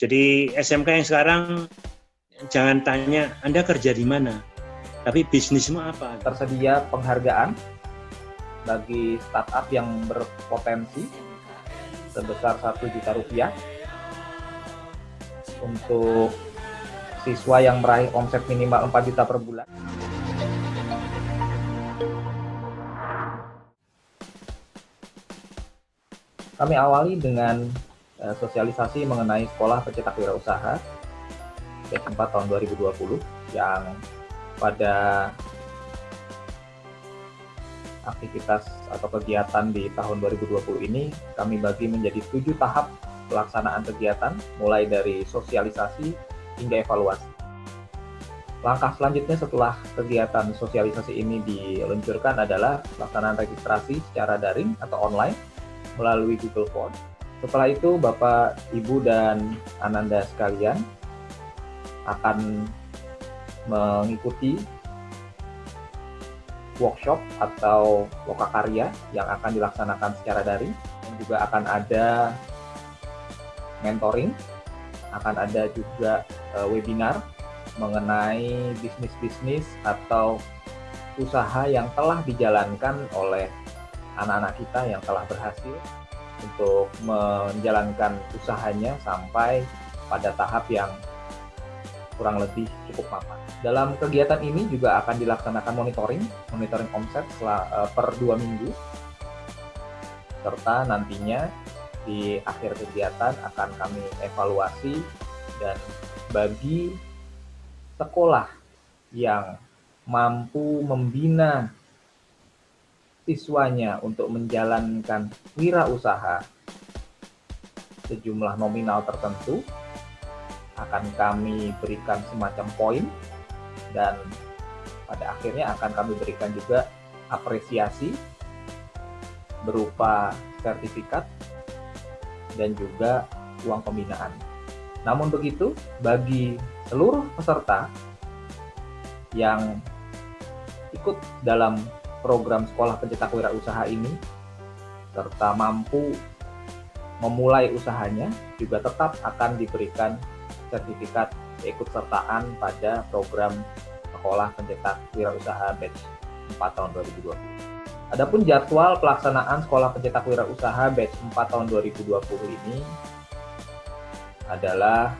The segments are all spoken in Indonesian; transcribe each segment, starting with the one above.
Jadi SMK yang sekarang jangan tanya Anda kerja di mana, tapi bisnismu apa? Tersedia penghargaan bagi startup yang berpotensi sebesar 1 juta rupiah untuk siswa yang meraih omset minimal 4 juta per bulan. Kami awali dengan sosialisasi mengenai Sekolah Pencetak Wirausaha batch 4 tahun 2020 yang pada aktivitas atau kegiatan di tahun 2020 ini kami bagi menjadi 7 tahap pelaksanaan kegiatan, mulai dari sosialisasi hingga evaluasi. Langkah selanjutnya setelah kegiatan sosialisasi ini diluncurkan adalah pelaksanaan registrasi secara daring atau online melalui Google Form. Setelah itu Bapak, Ibu, dan Ananda sekalian akan mengikuti workshop atau lokakarya yang akan dilaksanakan secara daring, dan juga akan ada mentoring, akan ada juga webinar mengenai bisnis-bisnis atau usaha yang telah dijalankan oleh anak-anak kita yang telah berhasil untuk menjalankan usahanya sampai pada tahap yang kurang lebih cukup mapan. Dalam kegiatan ini juga akan dilaksanakan monitoring omset per 2 minggu, serta nantinya di akhir kegiatan akan kami evaluasi, dan bagi sekolah yang mampu membina siswanya untuk menjalankan wirausaha sejumlah nominal tertentu, akan kami berikan semacam poin, dan pada akhirnya akan kami berikan juga apresiasi berupa sertifikat dan juga uang pembinaan. Namun begitu, bagi seluruh peserta yang ikut dalam program Sekolah Pencetak Wirausaha ini serta mampu memulai usahanya, juga tetap akan diberikan sertifikat keikutsertaan pada program Sekolah Pencetak Wirausaha batch 4 tahun 2020. Adapun jadwal pelaksanaan Sekolah Pencetak Wirausaha batch 4 tahun 2020 ini adalah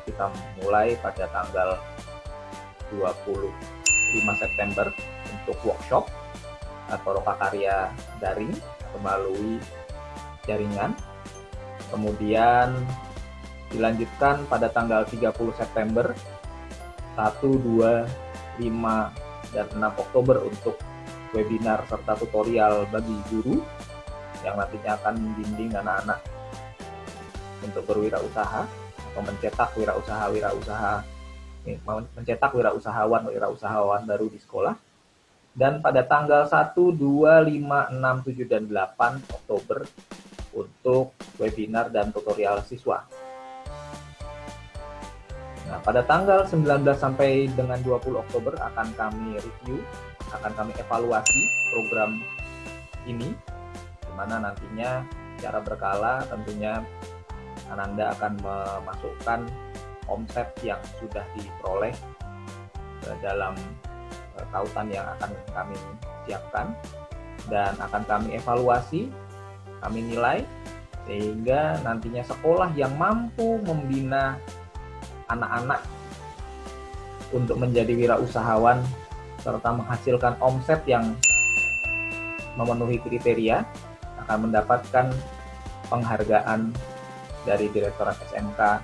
kita mulai pada tanggal 25 September untuk workshop atau lokakarya daring atau melalui jaringan. Kemudian dilanjutkan pada tanggal 30 September, 1, 2, 5, dan 6 Oktober untuk webinar serta tutorial bagi guru yang nantinya akan membimbing anak-anak untuk berwirausaha atau mencetak wirausahawan baru di sekolah. Dan pada tanggal 1, 2, 5, 6, 7, dan 8 Oktober untuk webinar dan tutorial siswa. Nah, pada tanggal 19 sampai dengan 20 Oktober akan kami review, akan kami evaluasi program ini, di mana nantinya secara berkala tentunya Ananda akan memasukkan omset yang sudah diperoleh dalam tautan yang akan kami siapkan, dan akan kami evaluasi, kami nilai, sehingga nantinya sekolah yang mampu membina anak-anak untuk menjadi wirausahawan serta menghasilkan omset yang memenuhi kriteria akan mendapatkan penghargaan dari Direktorat SMK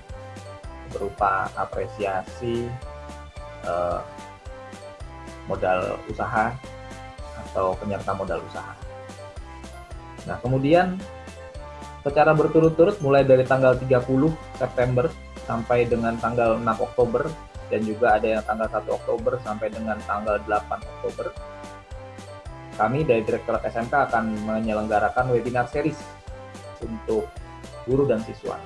berupa apresiasi modal usaha atau penyerta modal usaha. Nah, kemudian secara berturut-turut mulai dari tanggal 30 September sampai dengan tanggal 6 Oktober, dan juga ada yang tanggal 1 Oktober sampai dengan tanggal 8 Oktober, kami dari Direktorat SMK akan menyelenggarakan webinar series untuk guru dan siswa.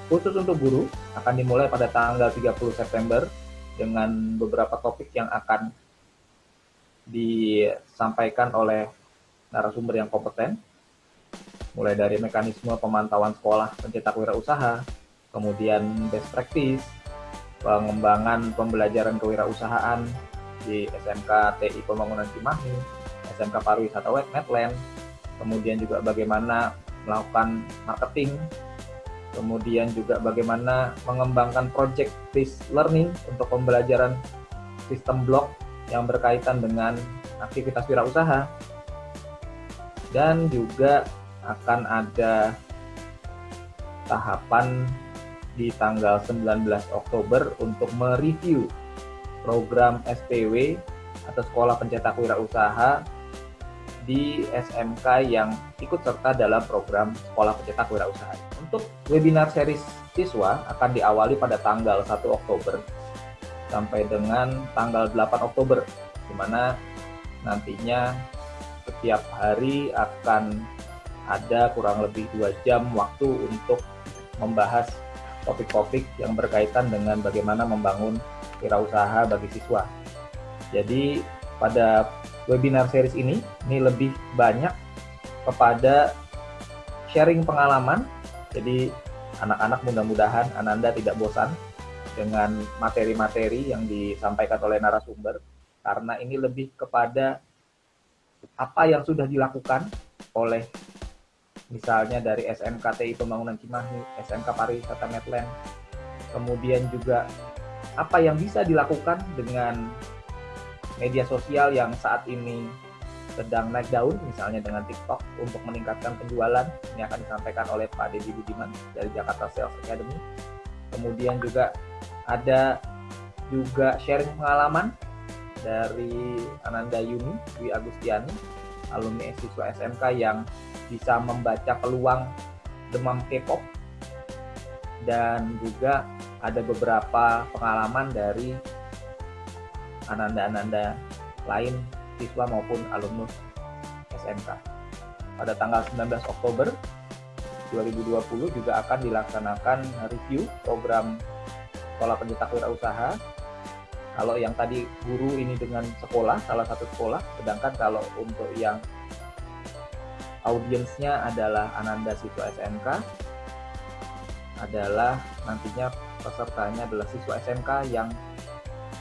Khusus untuk guru akan dimulai pada tanggal 30 September dengan beberapa topik yang akan disampaikan oleh narasumber yang kompeten, mulai dari mekanisme pemantauan sekolah pencetak wirausaha, kemudian best practice, pengembangan pembelajaran kewirausahaan di SMK TI Pembangunan Cimahi, SMK Pariwisata Medland, kemudian juga bagaimana melakukan marketing, kemudian juga bagaimana mengembangkan project based learning untuk pembelajaran sistem blok yang berkaitan dengan aktivitas wirausaha, dan juga akan ada tahapan di tanggal 19 Oktober untuk mereview program SPW atau Sekolah Pencetak Wirausaha di SMK yang ikut serta dalam program Sekolah Pencetak Wirausaha. Untuk webinar series siswa akan diawali pada tanggal 1 Oktober sampai dengan tanggal 8 Oktober, di mana nantinya setiap hari akan ada kurang lebih 2 jam waktu untuk membahas topik-topik yang berkaitan dengan bagaimana membangun wirausaha bagi siswa. Jadi pada webinar series ini lebih banyak kepada sharing pengalaman. Jadi anak-anak mudah-mudahan Ananda tidak bosan dengan materi-materi yang disampaikan oleh narasumber, karena ini lebih kepada apa yang sudah dilakukan oleh misalnya dari SMK TI Pembangunan Cimahi, SMK Pariwisata Medland, kemudian juga apa yang bisa dilakukan dengan media sosial yang saat ini sedang naik daun, misalnya dengan TikTok untuk meningkatkan penjualan. Ini akan disampaikan oleh Pak Deddy Budiman dari Jakarta Sales Academy. Kemudian juga ada sharing pengalaman dari Ananda Yuni Dwi Agustiani, alumni siswa SMK yang bisa membaca peluang demam K-pop, dan juga ada beberapa pengalaman dari ananda-ananda lain, siswa maupun alumnus SMK. Pada tanggal 19 Oktober 2020 juga akan dilaksanakan review program Sekolah Pencetak Wirausaha. Kalau yang tadi guru ini dengan sekolah, salah satu sekolah, sedangkan kalau untuk yang audiensnya adalah ananda siswa SMK, adalah nantinya pesertanya adalah siswa SMK yang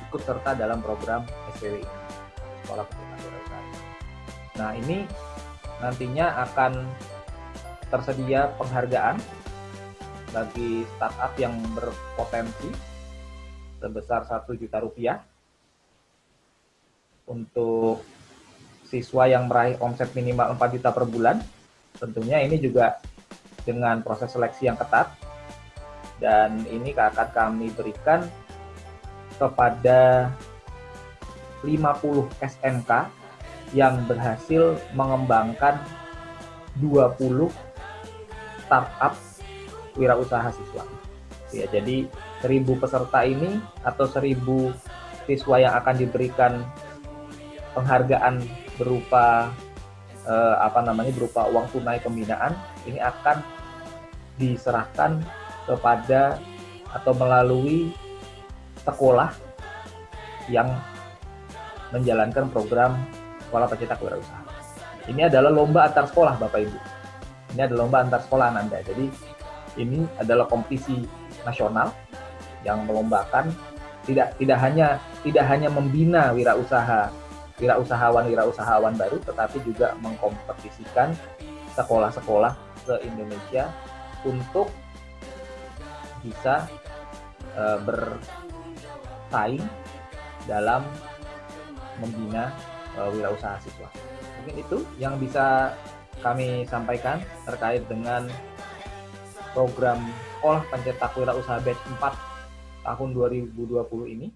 ikut serta dalam program SPW ini, Sekolah Pencetak Wirausaha. Nah, ini nantinya akan tersedia penghargaan bagi startup yang berpotensi sebesar Rp1 juta untuk siswa yang meraih omset minimal 4 juta per bulan. Tentunya ini juga dengan proses seleksi yang ketat, dan ini akan kami berikan kepada 50 SMK yang berhasil mengembangkan 20 startup wirausaha siswa. Ya, jadi 1.000 peserta ini atau 1.000 siswa yang akan diberikan penghargaan berupa berupa uang tunai pembinaan, ini akan diserahkan kepada atau melalui sekolah yang menjalankan program Sekolah Pencetak Wirausaha. Ini adalah lomba antar sekolah, Bapak Ibu. Ini adalah lomba antar sekolah Ananda. Jadi ini adalah kompetisi nasional yang melombakan tidak hanya membina wirausahawan baru, tetapi juga mengkompetisikan sekolah-sekolah se-Indonesia untuk bisa bersaing dalam membina wirausaha siswa. Mungkin itu yang bisa kami sampaikan terkait dengan program Sekolah Pencetak Wirausaha Batch 4 tahun 2020 ini.